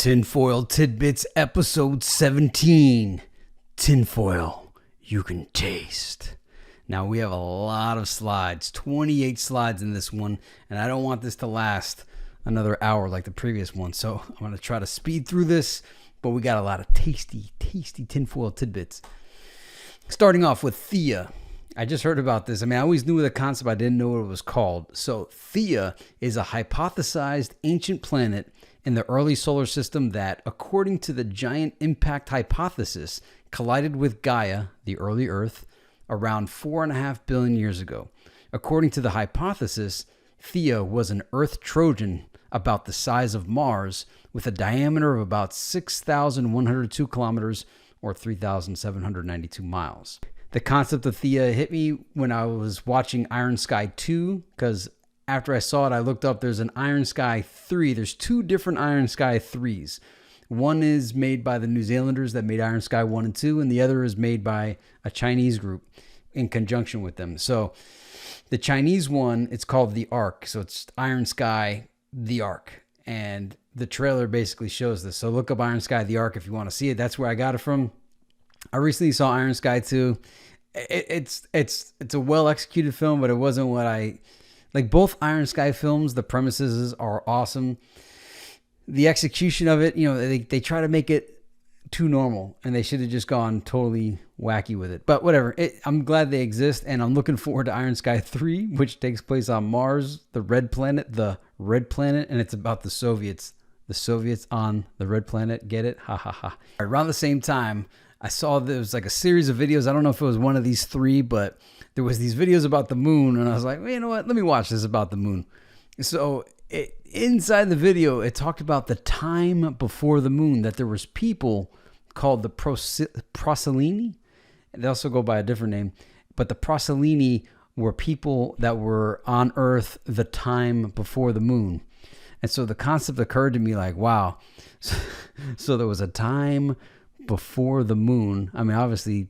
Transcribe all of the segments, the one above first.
Tinfoil Tidbits, episode 17. Tinfoil you can taste. Now we have a lot of slides, 28 slides in this one, and I don't want this to last another hour like the previous one, so I'm going to try to speed through this, but we got a lot of tasty tinfoil tidbits. Starting off with Theia. I just heard about this. I always knew the concept, I didn't know what it was called. So Theia is a hypothesized ancient planet in the early solar system that, according to the giant impact hypothesis, collided with Gaia, the early Earth, around 4.5 billion years ago. According to the hypothesis, Theia was an Earth Trojan about the size of Mars with a diameter of about 6,102 kilometers or 3,792 miles. The concept of Theia hit me when I was watching Iron Sky 2, because after I saw it, I looked up, there's an Iron Sky 3. There's two different Iron Sky 3s. One is made by the New Zealanders that made Iron Sky 1 and 2, and the other is made by a Chinese group in conjunction with them. So the Chinese one, it's called the Ark. So it's Iron Sky, the Ark. And the trailer basically shows this. So look up Iron Sky, the Ark if you want to see it. That's where I got it from. I recently saw Iron Sky 2. It's a well-executed film, but it wasn't what I... Like both Iron Sky films, the premises are awesome. The execution of it, they try to make it too normal, and they should have just gone totally wacky with it. But whatever, I'm glad they exist, and I'm looking forward to Iron Sky 3, which takes place on Mars, the red planet, and it's about the Soviets. The Soviets on the red planet, get it? Ha ha ha. Around the same time, I saw there was like a series of videos. I don't know if it was one of these three, but there was these videos about the moon, and I was like, well, you know what? Let me watch this about the moon. So inside the video, it talked about the time before the moon, that there was people called the Procellini. They also go by a different name, but the Procellini were people that were on Earth the time before the moon. And so the concept occurred to me like, wow. So there was a time before the moon. Obviously,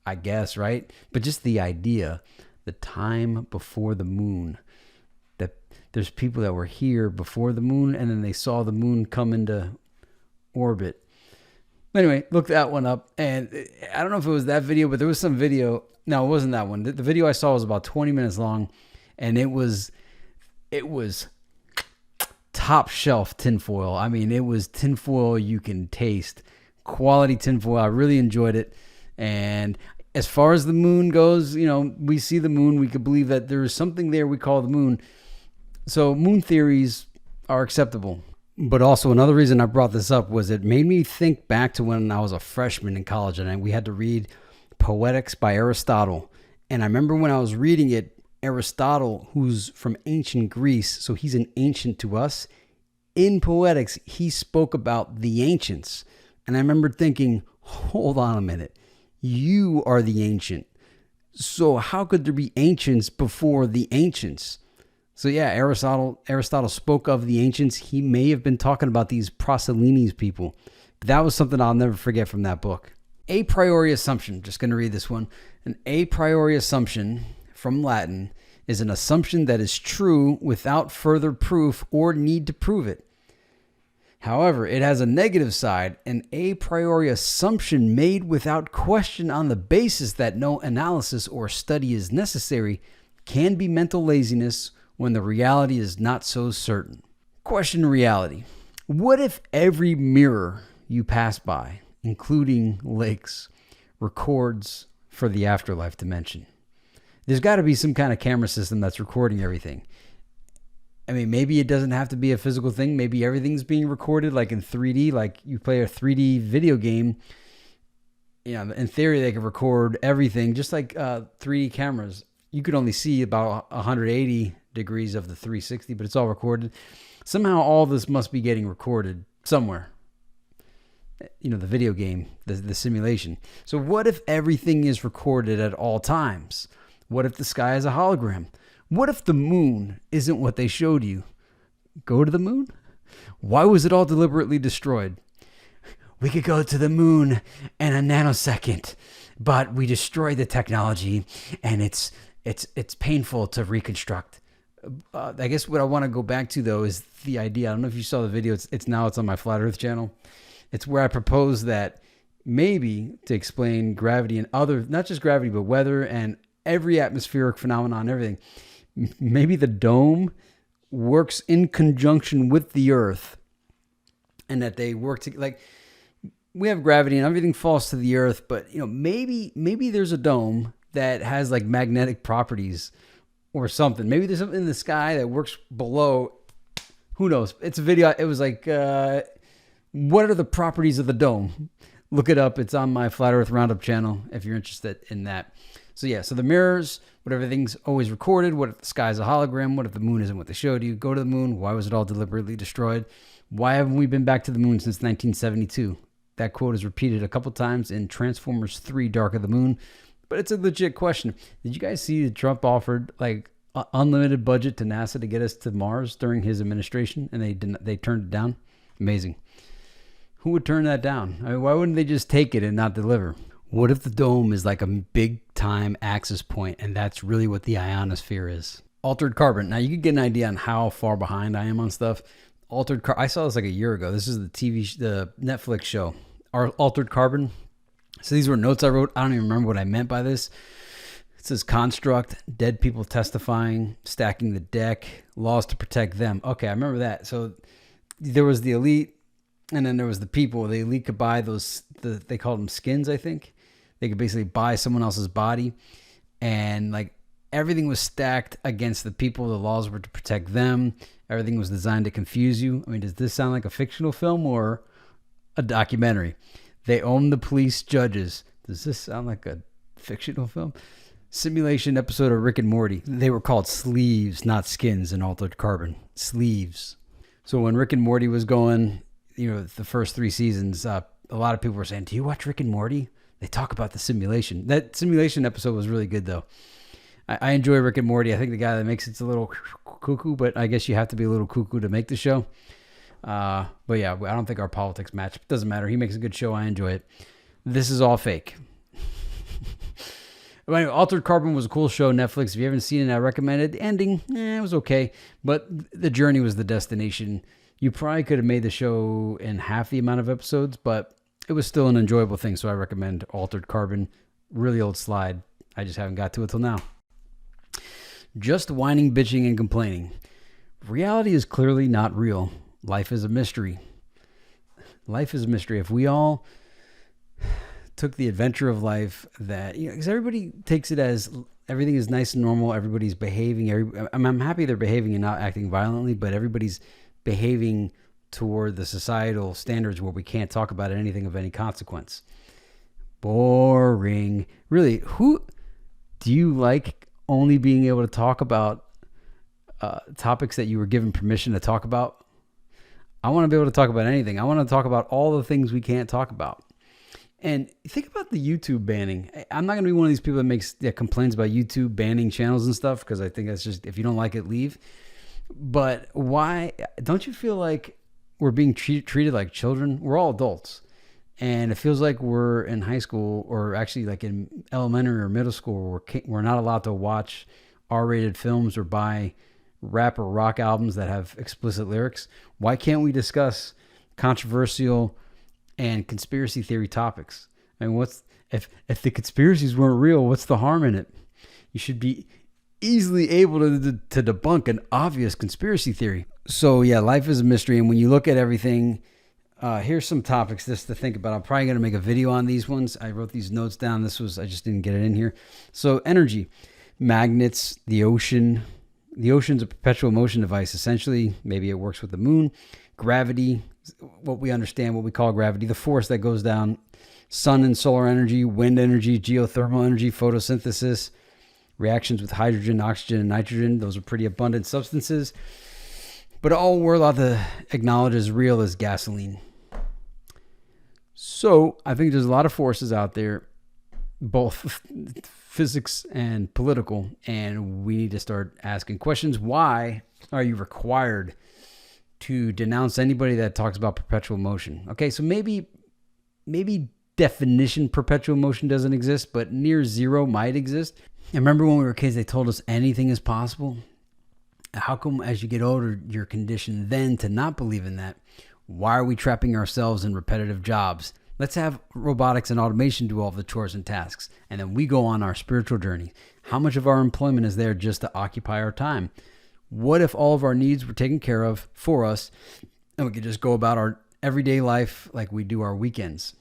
I guess, right? But just the idea, the time before the moon, that there's people that were here before the moon and then they saw the moon come into orbit. Anyway, look that one up. And I don't know if it was that video, but there was some video. No, it wasn't that one. The video I saw was about 20 minutes long, and it was top shelf tinfoil. It was tinfoil you can taste. Quality tinfoil. I really enjoyed it. And as far as the moon goes, we see the moon. We could believe that there is something there we call the moon. So moon theories are acceptable. But also another reason I brought this up was it made me think back to when I was a freshman in college and we had to read Poetics by Aristotle. And I remember when I was reading it, Aristotle, who's from ancient Greece, so he's an ancient to us. In Poetics, he spoke about the ancients. And I remember thinking, hold on a minute. You are the ancient. So how could there be ancients before the ancients? So yeah, Aristotle spoke of the ancients. He may have been talking about these Procellini people. But that was something I'll never forget from that book. A priori assumption. Just going to read this one. An a priori assumption, from Latin, is an assumption that is true without further proof or need to prove it. However, it has a negative side. An a priori assumption made without question on the basis that no analysis or study is necessary can be mental laziness when the reality is not so certain. Question reality. What if every mirror you pass by, including lakes, records for the afterlife dimension? There's got to be some kind of camera system that's recording everything. Maybe it doesn't have to be a physical thing. Maybe everything's being recorded like in 3D, like you play a 3D video game. In theory, they can record everything, just like 3D cameras. You could only see about 180 degrees of the 360, but it's all recorded. Somehow all this must be getting recorded somewhere. The video game, the simulation. So what if everything is recorded at all times? What if the sky is a hologram? What if the moon isn't what they showed you? Go to the moon? Why was it all deliberately destroyed? We could go to the moon in a nanosecond, but we destroyed the technology and it's painful to reconstruct. I guess what I want to go back to though is the idea. I don't know if you saw the video. It's on my Flat Earth channel. It's where I propose that maybe to explain gravity and other, not just gravity, but weather and every atmospheric phenomenon, everything. Maybe the dome works in conjunction with the Earth, and that they work to, like, we have gravity and everything falls to the Earth, but maybe there's a dome that has like magnetic properties or something. Maybe there's something in the sky that works below. Who knows? It's a video. It was like, what are the properties of the dome? Look it up. It's on my Flat Earth Roundup channel if you're interested in that. So yeah, so the mirrors, what everything's always recorded. What if the sky's a hologram? What if the moon isn't what they showed you? Go to the moon. Why was it all deliberately destroyed? Why haven't we been back to the moon since 1972? That quote is repeated a couple times in Transformers 3: Dark of the Moon, but it's a legit question. Did you guys see that Trump offered like unlimited budget to NASA to get us to Mars during his administration, and they turned it down? Amazing. Who would turn that down? I mean, why wouldn't they just take it and not deliver? What if the dome is like a big time axis point, and that's really what the ionosphere is? Altered carbon. Now you could get an idea on how far behind I am on stuff. Altered carbon. I saw this like a year ago. This is the Netflix show. Altered Carbon. So these were notes I wrote. I don't even remember what I meant by this. It says construct, dead people testifying, stacking the deck, laws to protect them. Okay, I remember that. So there was the elite, and then there was the people. The elite could buy they called them skins, I think. They could basically buy someone else's body, and like everything was stacked against the people. The laws were to protect them. Everything was designed to confuse you. I mean, does this sound like a fictional film or a documentary? They own the police judges. Does this sound like a fictional film? Simulation episode of Rick and Morty. They were called sleeves, not skins, in Altered Carbon. Sleeves. So when Rick and Morty was going, the first 3 seasons, a lot of people were saying, do you watch Rick and Morty? They talk about the simulation. That simulation episode was really good, though. I enjoy Rick and Morty. I think the guy that makes it's a little cuckoo, but I guess you have to be a little cuckoo to make the show. But yeah, I don't think our politics match. It doesn't matter. He makes a good show. I enjoy it. This is all fake. But anyway, Altered Carbon was a cool show. Netflix. If you haven't seen it, I recommend it. The ending, it was okay. But the journey was the destination. You probably could have made the show in half the amount of episodes, but it was still an enjoyable thing. So I recommend Altered Carbon. Really old slide. I just haven't got to it till now. Just whining, bitching, and complaining. Reality is clearly not real. Life is a mystery. Life is a mystery. If we all took the adventure of life that, because everybody takes it as everything is nice and normal, everybody's behaving. I'm happy they're behaving and not acting violently, but everybody's behaving toward the societal standards where we can't talk about anything of any consequence. Boring. Really, who do you like only being able to talk about topics that you were given permission to talk about? I want to be able to talk about anything. I want to talk about all the things we can't talk about. And think about the YouTube banning. I'm not going to be one of these people that complains about YouTube banning channels and stuff, because I think that's just, if you don't like it, leave. But why? Don't you feel like we're being treated like children? We're all adults. And it feels like we're in high school, or actually like in elementary or middle school, where we're not allowed to watch R-rated films or buy rap or rock albums that have explicit lyrics. Why can't we discuss controversial and conspiracy theory topics? I mean, if the conspiracies weren't real, what's the harm in it? You should be easily able to debunk an obvious conspiracy theory. So yeah, life is a mystery. And when you look at everything, here's some topics just to think about. I'm probably going to make a video on these ones. I wrote these notes down. I just didn't get it in here. So energy, magnets, the ocean. The ocean's a perpetual motion device. Essentially, maybe it works with the moon. Gravity, what we understand, what we call gravity, the force that goes down. Sun and solar energy, wind energy, geothermal energy, photosynthesis, reactions with hydrogen, oxygen, and nitrogen. Those are pretty abundant substances. But all we're allowed to acknowledge as real is gasoline. So I think there's a lot of forces out there, both physics and political, and we need to start asking questions. Why are you required to denounce anybody that talks about perpetual motion? Okay, so maybe definition perpetual motion doesn't exist, but near zero might exist. I remember when we were kids, they told us anything is possible. How come as you get older, you're conditioned then to not believe in that? Why are we trapping ourselves in repetitive jobs? Let's have robotics and automation do all of the chores and tasks, and then we go on our spiritual journey. How much of our employment is there just to occupy our time? What if all of our needs were taken care of for us, and we could just go about our everyday life like we do our weekends?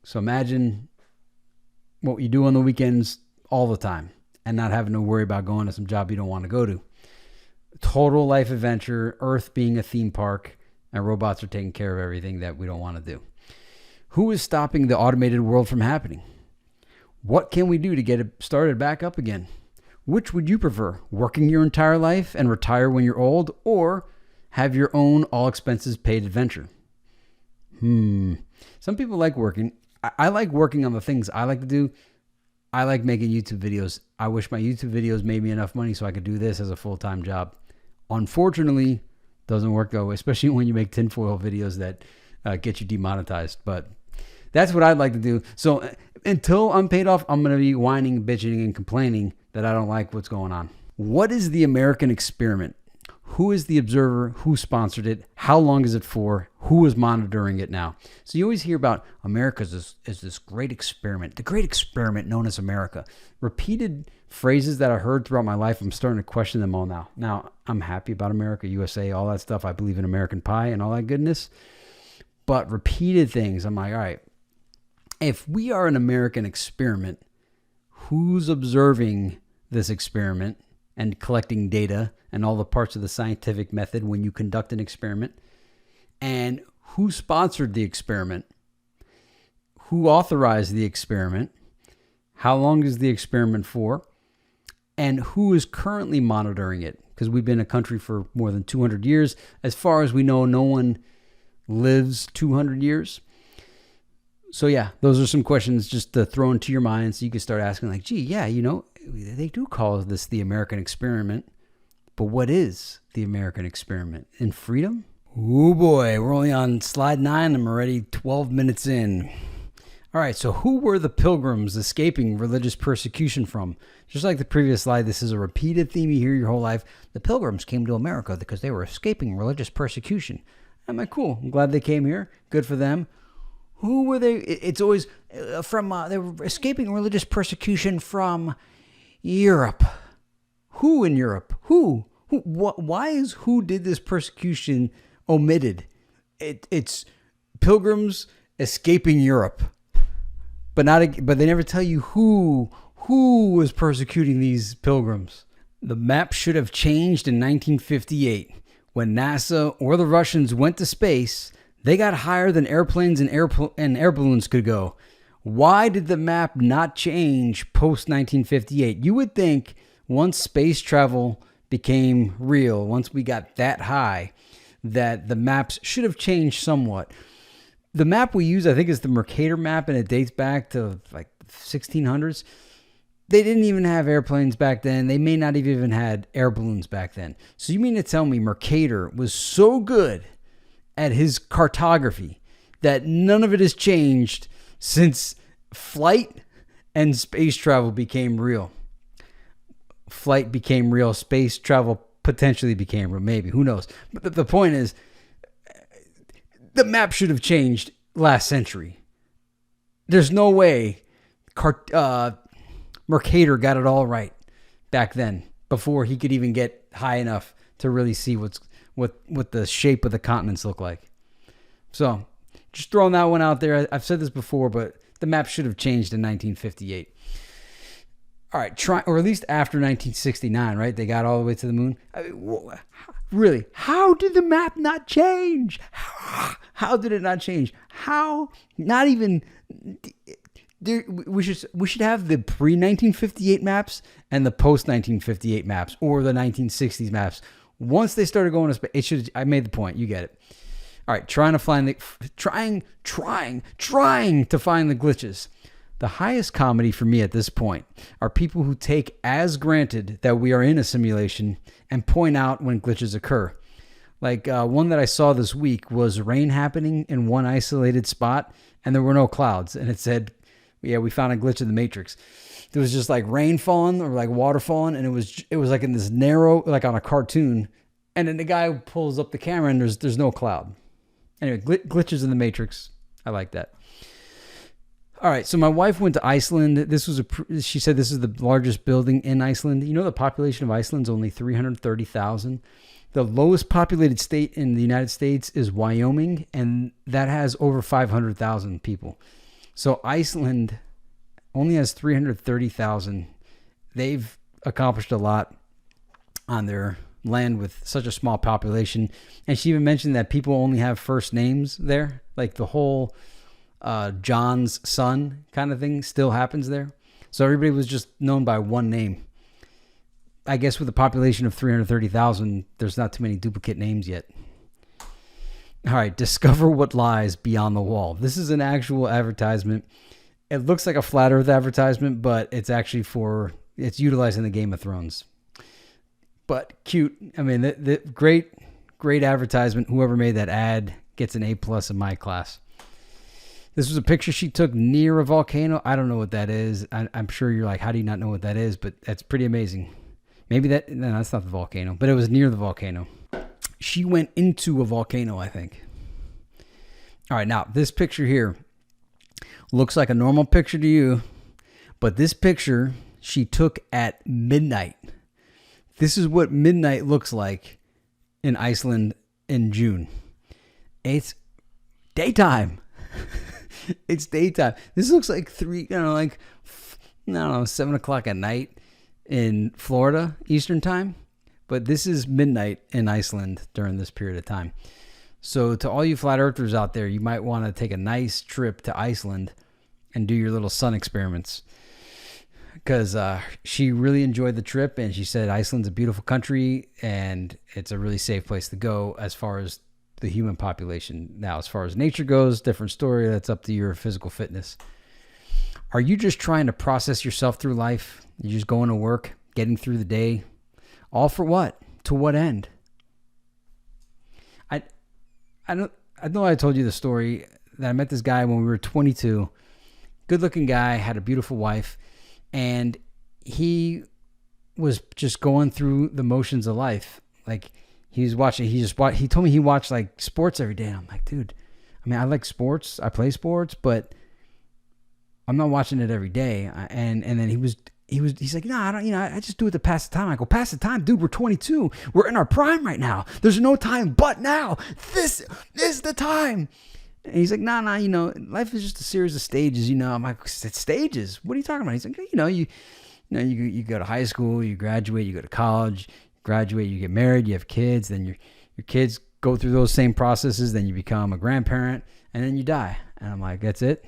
So imagine what you do on the weekends all the time and not having to worry about going to some job you don't want to go to. Total life adventure, Earth being a theme park, and robots are taking care of everything that we don't want to do. Who is stopping the automated world from happening? What can we do to get it started back up again? Which would you prefer, working your entire life and retire when you're old, or have your own all expenses paid adventure? Some people like working. I like working on the things I like to do. I like making YouTube videos. I wish my YouTube videos made me enough money so I could do this as a full-time job. Unfortunately, doesn't work though, especially when you make tinfoil videos that get you demonetized. But that's what I'd like to do. So until I'm paid off, I'm going to be whining, bitching, and complaining that I don't like what's going on. What is the American experiment? Who is the observer? Who sponsored it? How long is it for? Who is monitoring it now? So you always hear about America is this great experiment, the great experiment known as America. Repeated phrases that I heard throughout my life, I'm starting to question them all now. Now, I'm happy about America, USA, all that stuff. I believe in American pie and all that goodness. But repeated things, I'm like, all right, if we are an American experiment, who's observing this experiment and collecting data and all the parts of the scientific method when you conduct an experiment? And who sponsored the experiment? Who authorized the experiment? How long is the experiment for? And who is currently monitoring it? Because we've been a country for more than 200 years. As far as we know, no one lives 200 years. So yeah, those are some questions just to throw into your mind so you can start asking like, gee, yeah, you know, they do call this the American experiment. But what is the American experiment? In freedom? Oh boy, we're only on slide 9. I'm already 12 minutes in. All right, so who were the pilgrims escaping religious persecution from? Just like the previous slide, this is a repeated theme you hear your whole life. The pilgrims came to America because they were escaping religious persecution. I'm like, cool. I'm glad they came here. Good for them. Who were they? It's always from, they were escaping religious persecution from Europe. Who in Europe? Who? Why is who did this persecution omitted? It's pilgrims escaping Europe. But they never tell you who was persecuting these pilgrims. The map should have changed in 1958 when NASA or the Russians went to space. They got higher than airplanes and air balloons could go. Why did the map not change post 1958? You would think once space travel became real, once we got that high, that the maps should have changed somewhat. The map we use, I think, is the Mercator map, and it dates back to like 1600s. They didn't even have airplanes back then. They may not have even had air balloons back then. So you mean to tell me Mercator was so good at his cartography that none of it has changed since flight and space travel became real? Flight became real. Space travel potentially became real. Maybe. Who knows? But the point is, the map should have changed last century. There's no way Mercator got it all right back then before he could even get high enough to really see what the shape of the continents look like. So just throwing that one out there. I've said this before, but the map should have changed in 1958. All right, or at least after 1969, right? They got all the way to the moon. I mean, really, how did the map not change? How did it not change? How? Not even. We should have the pre-1958 maps and the post-1958 maps, or the 1960s maps. Once they started going to space, it should. I made the point. You get it. All right, trying to find the glitches. The highest comedy for me at this point are people who take as granted that we are in a simulation and point out when glitches occur. Like one that I saw this week was rain happening in one isolated spot and there were no clouds. And it said, yeah, we found a glitch in the matrix. there was just like rain falling or like water falling, and it was like in this narrow, like on a cartoon. And then the guy pulls up the camera and there's no cloud. Anyway, glitches in the Matrix. I like that. All right, so my wife went to Iceland. She said this is the largest building in Iceland. You know, the population of Iceland is only 330,000. The lowest populated state in the United States is Wyoming, and that has over 500,000 people. So Iceland only has 330,000. They've accomplished a lot on their land with such a small population. And she even mentioned that people only have first names there. Like the whole John's son kind of thing still happens there. So everybody was just known by one name. I guess with a population of 330,000, there's not too many duplicate names yet. All right, discover what lies beyond the wall. This is an actual advertisement. It looks like a flat earth advertisement, but it's actually it's utilizing the Game of Thrones. But cute. I mean, the great advertisement. Whoever made that ad gets an A+ in my class. This was a picture she took near a volcano. I don't know what that is. I'm sure you're like, how do you not know what that is? But that's pretty amazing. Maybe no, that's not the volcano, but it was near the volcano. She went into a volcano, I think. All right, now this picture here looks like a normal picture to you, but this picture she took at midnight. This is what midnight looks like in Iceland in June. It's daytime. It's daytime. This looks like 7 o'clock at night in Florida, Eastern time. But this is midnight in Iceland during this period of time. So to all you flat earthers out there, you might want to take a nice trip to Iceland and do your little sun experiments. Because she really enjoyed the trip, and she said Iceland's a beautiful country and it's a really safe place to go as far as the human population. Now, as far as nature goes, different story. That's up to your physical fitness. Are you just trying to process yourself through life? You're just going to work, getting through the day? All for what? To what end? I know I told you the story that I met this guy when we were 22. Good looking guy, had a beautiful wife, and he was just going through the motions of life. Like he told me he watched like sports every day. And I'm like, dude, I mean, I like sports. I play sports, but I'm not watching it every day. And then he's like, no, I don't, I just do it to pass the time. I go, pass the time, dude. We're 22. We're in our prime right now. There's no time but now. This is the time. And he's like, nah, life is just a series of stages. I'm like, it's stages. What are you talking about? He's like, you go to high school, you graduate, you go to college, graduate, you get married, you have kids, then your kids go through those same processes, then you become a grandparent, and then you die. And I'm like, that's it?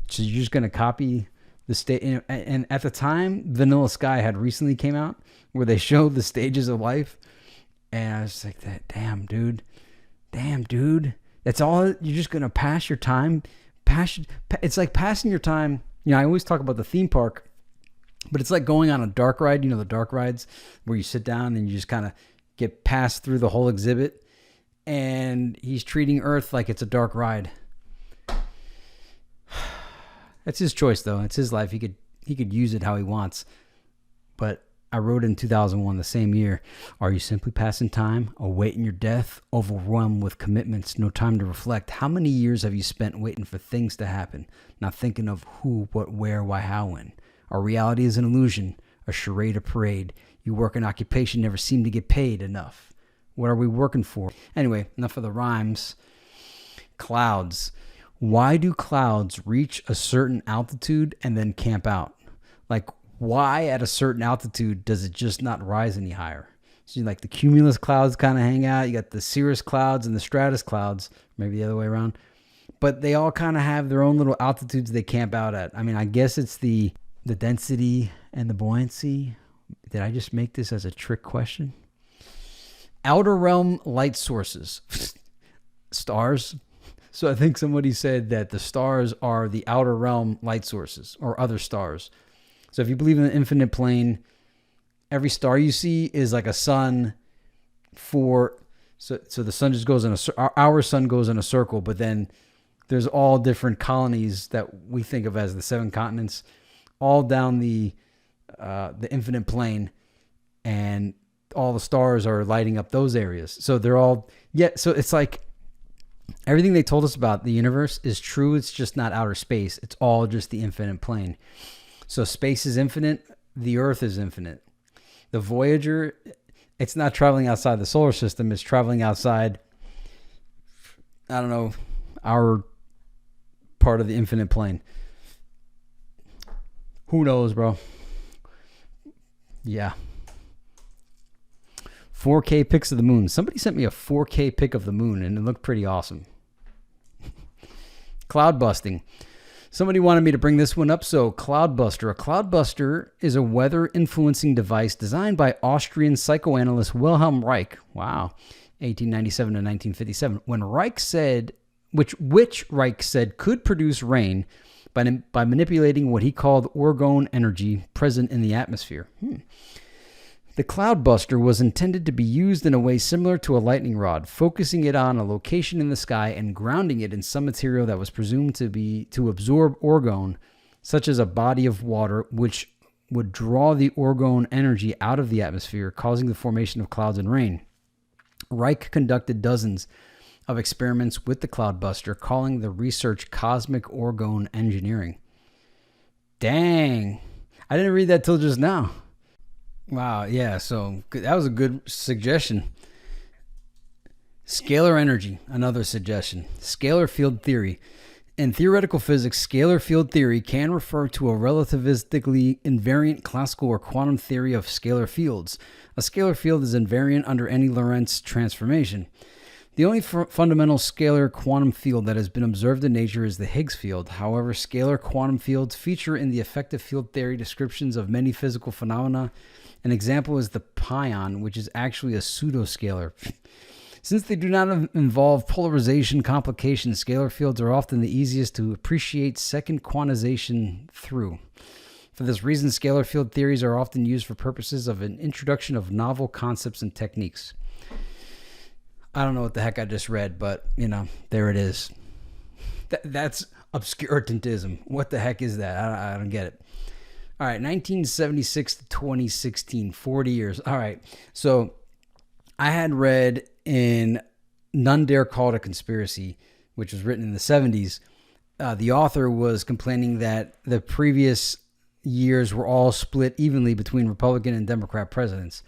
So you're just going to copy the state? And at the time, Vanilla Sky had recently came out where they showed the stages of life. And I was like, damn, dude. That's all. You're just going to pass your time. It's like passing your time. I always talk about the theme park, but it's like going on a dark ride. The dark rides where you sit down and you just kind of get passed through the whole exhibit. And he's treating Earth like it's a dark ride. That's his choice, though. It's his life. He could use it how he wants. But I wrote in 2001, the same year, are you simply passing time, awaiting your death, overwhelmed with commitments, no time to reflect? How many years have you spent waiting for things to happen, not thinking of who, what, where, why, how, when? Our reality is an illusion, a charade, a parade. You work an occupation, never seem to get paid enough. What are we working for? Anyway, enough of the rhymes. Clouds. Why do clouds reach a certain altitude and then camp out? Like, why at a certain altitude does it just not rise any higher? So like the cumulus clouds kind of hang out. You got the cirrus clouds and the stratus clouds, maybe the other way around. But they all kind of have their own little altitudes they camp out at. I mean, I guess it's the density and the buoyancy. Did I just make this as a trick question? Outer realm light sources. Stars. So I think somebody said that the stars are the outer realm light sources or other stars. So if you believe in the infinite plane, every star you see is like a sun so the sun just goes our sun goes in a circle, but then there's all different colonies that we think of as the 7 continents all down the the infinite plane, and all the stars are lighting up those areas. So they're all, so it's like everything they told us about the universe is true. It's just not outer space. It's all just the infinite plane. So space is infinite. The Earth is infinite. The Voyager, it's not traveling outside the solar system. It's traveling outside, I don't know, our part of the infinite plane. Who knows, bro? Yeah. 4K pics of the moon. Somebody sent me a 4K pic of the moon, and it looked pretty awesome. Cloudbusting. Somebody wanted me to bring this one up. So Cloudbuster. A cloudbuster is a weather-influencing device designed by Austrian psychoanalyst Wilhelm Reich. Wow. 1897 to 1957. When Reich said, which Reich said could produce rain by manipulating what he called orgone energy present in the atmosphere. The Cloudbuster was intended to be used in a way similar to a lightning rod, focusing it on a location in the sky and grounding it in some material that was presumed to absorb orgone, such as a body of water, which would draw the orgone energy out of the atmosphere, causing the formation of clouds and rain. Reich conducted dozens of experiments with the Cloudbuster, calling the research cosmic orgone engineering. Dang. I didn't read that till just now. Wow, yeah, so that was a good suggestion. Scalar energy, another suggestion. Scalar field theory. In theoretical physics, scalar field theory can refer to a relativistically invariant classical or quantum theory of scalar fields. A scalar field is invariant under any Lorentz transformation. The only fundamental scalar quantum field that has been observed in nature is the Higgs field. However, scalar quantum fields feature in the effective field theory descriptions of many physical phenomena. An example is the pion, which is actually a pseudoscalar. Since they do not involve polarization complications, scalar fields are often the easiest to appreciate second quantization through. For this reason, scalar field theories are often used for purposes of an introduction of novel concepts and techniques. I don't know what the heck I just read, but, there it is. That's obscurantism. What the heck is that? I don't get it. All right, 1976 to 2016, 40 years. All right, so I had read in None Dare Call It a Conspiracy, which was written in the 70s. The author was complaining that the previous years were all split evenly between Republican and Democrat presidents.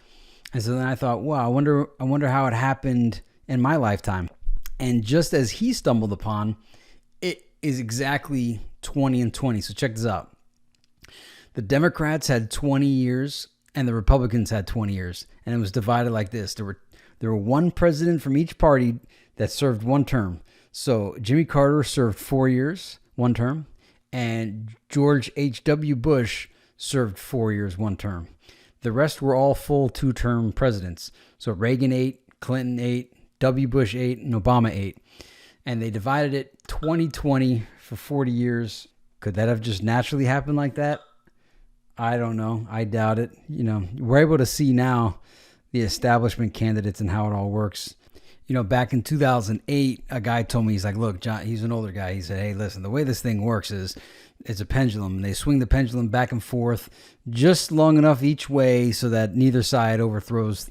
And so then I thought, wow, I wonder how it happened in my lifetime. And just as he stumbled upon, it is exactly 20 and 20. So check this out. The Democrats had 20 years and the Republicans had 20 years. And it was divided like this. There were one president from each party that served one term. So Jimmy Carter served 4 years, one term. And George H.W. Bush served 4 years, one term. The rest were all full two-term presidents. So Reagan 8, Clinton 8, W. Bush 8, and Obama 8. And they divided it 20-20 for 40 years. Could that have just naturally happened like that? I don't know. I doubt it. We're able to see now the establishment candidates and how it all works. Back in 2008, a guy told me, he's like, look, John, he's an older guy. He said, hey, listen, the way this thing works is it's a pendulum. They swing the pendulum back and forth just long enough each way so that neither side overthrows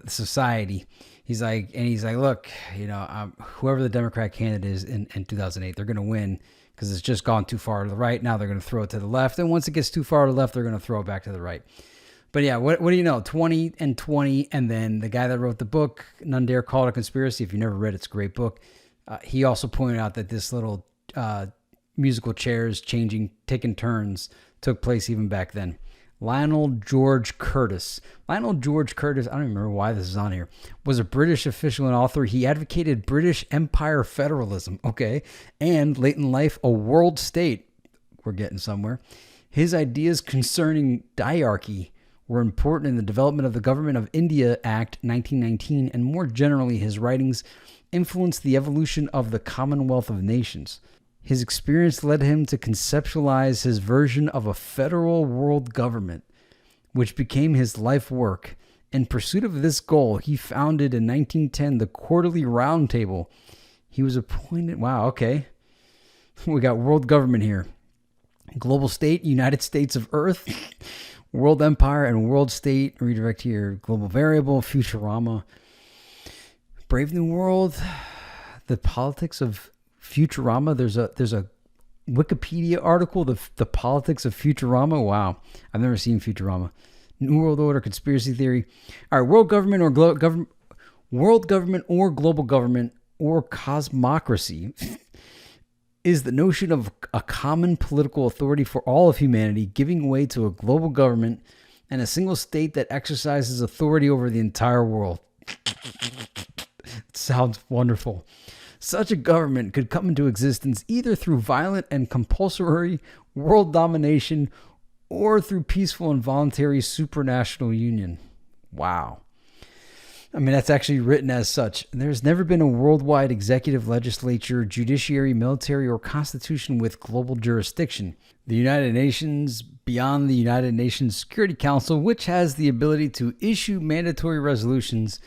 society. He's like, look, whoever the Democrat candidate is in 2008, they're going to win because it's just gone too far to the right. Now they're going to throw it to the left. And once it gets too far to the left, they're going to throw it back to the right. But yeah, what do you know? 20 and 20. And then the guy that wrote the book, None Dare Call It a Conspiracy. If you never read it, it's a great book. He also pointed out that this little musical chairs taking turns took place even back then. Lionel George Curtis. Lionel George Curtis, I don't even remember why this is on here, was a British official and author. He advocated British Empire federalism, and late in life, a world state. We're getting somewhere. His ideas concerning diarchy were important in the development of the Government of India Act 1919, and more generally, his writings influenced the evolution of the Commonwealth of Nations. His experience led him to conceptualize his version of a federal world government, which became his life work. In pursuit of this goal, he founded in 1910 the Quarterly Round Table. He was appointed... Wow, okay. We got world government here. Global state, United States of Earth. World empire and world state. Redirect here. Global variable. Futurama. Brave New World. The politics of Futurama. There's a Wikipedia article. The politics of Futurama. Wow, I've never seen Futurama. New World Order, conspiracy theory. All right, world government or world government or global government or cosmocracy is the notion of a common political authority for all of humanity, giving way to a global government and a single state that exercises authority over the entire world. It sounds wonderful. Such a government could come into existence either through violent and compulsory world domination or through peaceful and voluntary supranational union. Wow. I mean, that's actually written as such. There's never been a worldwide executive, legislature, judiciary, military, or constitution with global jurisdiction. The United Nations, beyond the United Nations Security Council, which has the ability to issue mandatory resolutions,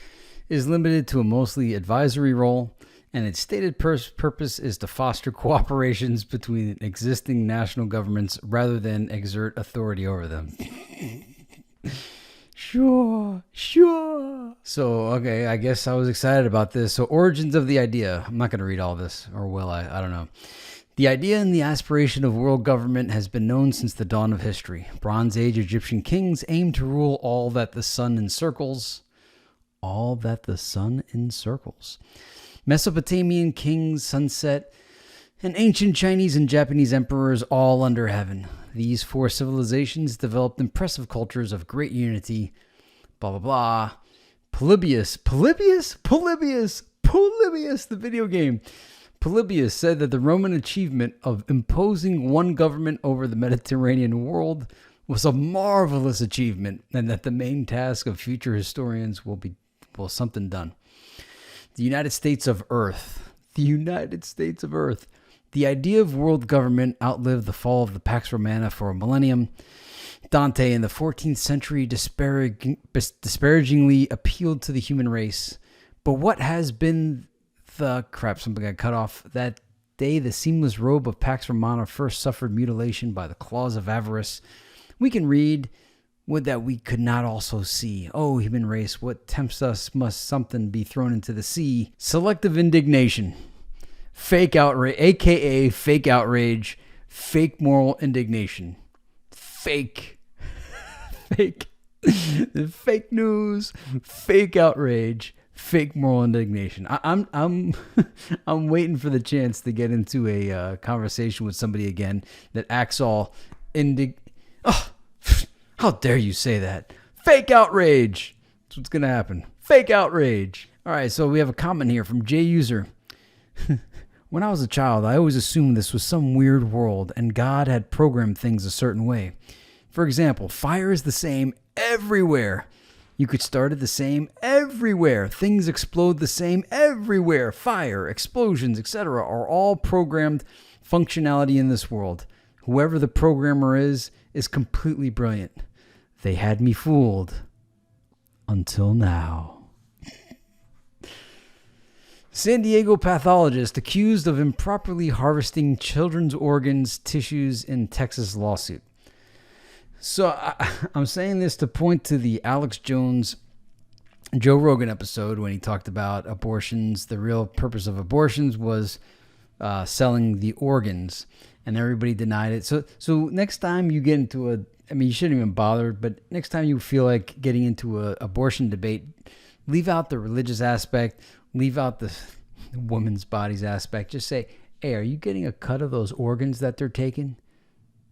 is limited to a mostly advisory role, and its stated purpose is to foster cooperations between existing national governments rather than exert authority over them. Sure. So, okay, I guess I was excited about this. So, origins of the idea. I'm not going to read all this, or will I? I don't know. The idea and the aspiration of world government has been known since the dawn of history. Bronze Age Egyptian kings aimed to rule all that the sun encircles. All that the sun encircles. Mesopotamian kings, sunset, and ancient Chinese and Japanese emperors all under heaven. These four civilizations developed impressive cultures of great unity, blah, blah, blah. Polybius, the video game. Polybius said that the Roman achievement of imposing one government over the Mediterranean world was a marvelous achievement, and that the main task of future historians will be something done. The United States of Earth. The idea of world government outlived the fall of the Pax Romana for a millennium. Dante in the 14th century disparagingly appealed to the human race. But what has been something got cut off. That day, the seamless robe of Pax Romana first suffered mutilation by the claws of avarice. We can read, would that we could not also see. Oh, human race, what tempts us must something be thrown into the sea. Selective indignation. Fake outrage, a.k.a. fake outrage, fake moral indignation. Fake news, fake outrage, fake moral indignation. I'm waiting for the chance to get into a conversation with somebody again that acts all how dare you say that? Fake outrage. That's what's gonna happen. Fake outrage. All right, so we have a comment here from J User. When I was a child, I always assumed this was some weird world and God had programmed things a certain way. For example, fire is the same everywhere. You could start it the same everywhere. Things explode the same everywhere. Fire, explosions, etc. are all programmed functionality in this world. Whoever the programmer is completely brilliant. They had me fooled. Until now. San Diego pathologist accused of improperly harvesting children's organs, tissues in Texas lawsuit. So I'm saying this to point to the Alex Jones, Joe Rogan episode when he talked about abortions. The real purpose of abortions was selling the organs, and everybody denied it. So next time you get into you shouldn't even bother, but next time you feel like getting into a abortion debate, leave out the religious aspect, leave out the woman's bodies aspect. Just say, hey, are you getting a cut of those organs that they're taking?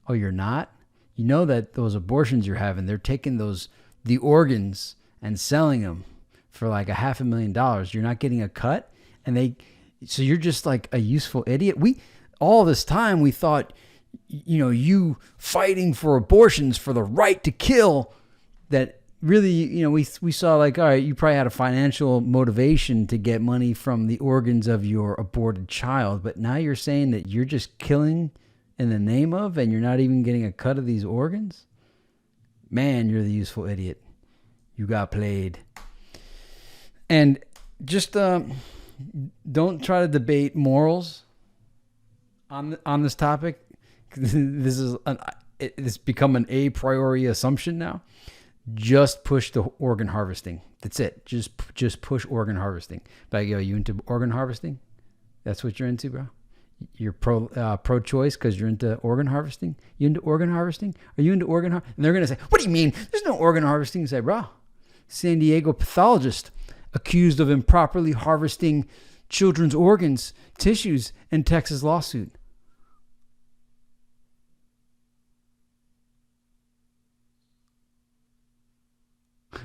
Oh, you're not? You know that those abortions you're having, they're taking the organs and selling them for like $500,000. You're not getting a cut? So you're just like a useful idiot? All this time we thought, you fighting for abortions for the right to kill, that really, we saw like, all right, you probably had a financial motivation to get money from the organs of your aborted child, but now you're saying that you're just killing in the name of, and you're not even getting a cut of these organs? Man, you're the useful idiot. You got played. And just don't try to debate morals on this topic. This is it's become an a priori assumption now. Just push the organ harvesting. That's it. Just push organ harvesting. Baggy, are you into organ harvesting? That's what you're into, bro? You're pro-choice because you're into organ harvesting? You into organ harvesting? Are you into organ harvesting? And they're going to say, what do you mean? There's no organ harvesting. You say, bro, San Diego pathologist accused of improperly harvesting children's organs, tissues in Texas lawsuit.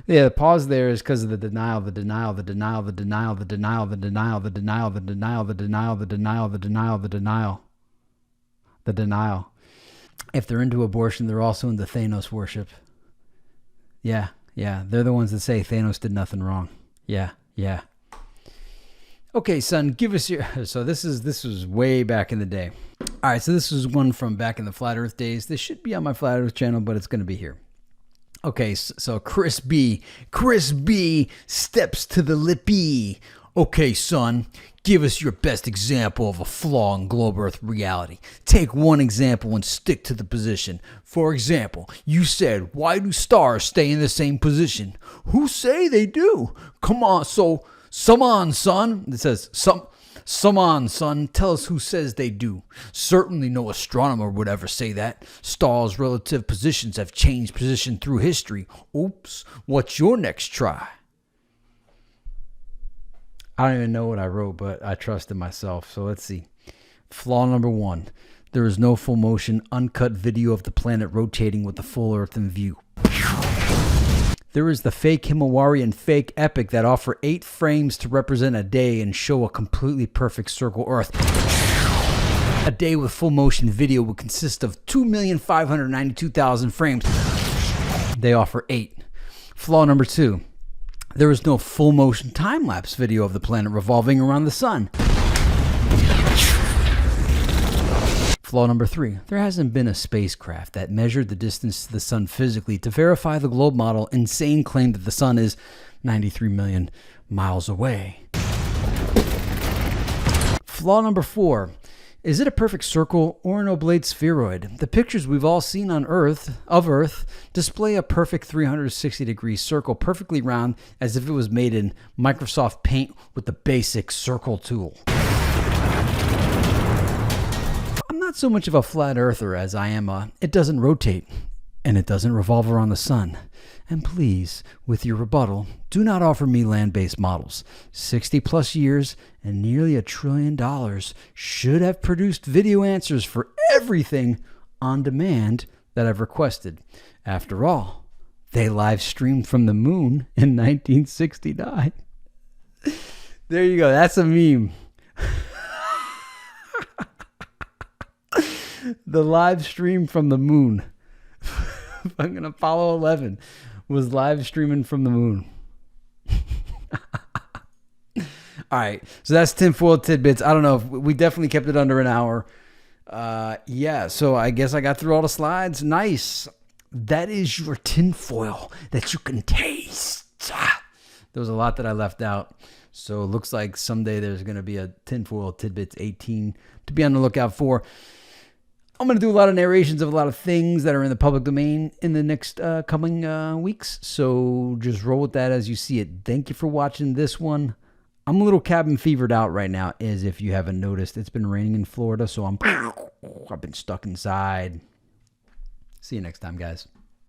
Yeah, the pause there is because of the denial. If they're into abortion, they're also into Thanos worship. Yeah. They're the ones that say Thanos did nothing wrong. Yeah. Okay, son, give us your... So this was way back in the day. All right, so this was one from back in the Flat Earth days. This should be on my Flat Earth channel, but it's going to be here. Okay, so Chris B steps to the lippy. Okay, son, give us your best example of a flaw in globe Earth reality. Take one example and stick to the position. For example, you said, why do stars stay in the same position? Who say they do? Come on, some on, son. It says, some on, son. Tell us who says they do. Certainly no astronomer would ever say that. Stars' relative positions have changed position through history. Oops, what's your next try? I don't even know what I wrote, but I trusted myself. So let's see. Flaw number 1. There is no full motion, uncut video of the planet rotating with the full Earth in view. There is the fake Himawari and fake Epic that offer 8 frames to represent a day and show a completely perfect circle Earth. A day with full motion video would consist of 2,592,000 frames. They offer 8. Flaw number 2. There is no full motion time-lapse video of the planet revolving around the sun. Flaw number 3. There hasn't been a spacecraft that measured the distance to the sun physically to verify the globe model insane claim that the sun is 93 million miles away. Flaw number 4. Is it a perfect circle or an oblate spheroid? The pictures we've all seen on Earth display a perfect 360-degree circle, perfectly round, as if it was made in Microsoft Paint with the basic circle tool. I'm not so much of a flat earther as I am it doesn't rotate and it doesn't revolve around the sun. And please, with your rebuttal, do not offer me land-based models. 60 plus years and nearly $1 trillion should have produced video answers for everything on demand that I've requested. After all, they live streamed from the moon in 1969. There you go. That's a meme. The live stream from the moon. Fucking Apollo 11 was live streaming from the moon. All right, so that's Tinfoil Tidbits. I don't know. We definitely kept it under an hour. Yeah, so I guess I got through all the slides. Nice. That is your tinfoil that you can taste. There was a lot that I left out. So it looks like someday there's going to be a Tinfoil Tidbits 18 to be on the lookout for. I'm going to do a lot of narrations of a lot of things that are in the public domain in the next coming weeks. So just roll with that as you see it. Thank you for watching this one. I'm a little cabin fevered out right now, as if you haven't noticed. It's been raining in Florida, so I've been stuck inside. See you next time, guys.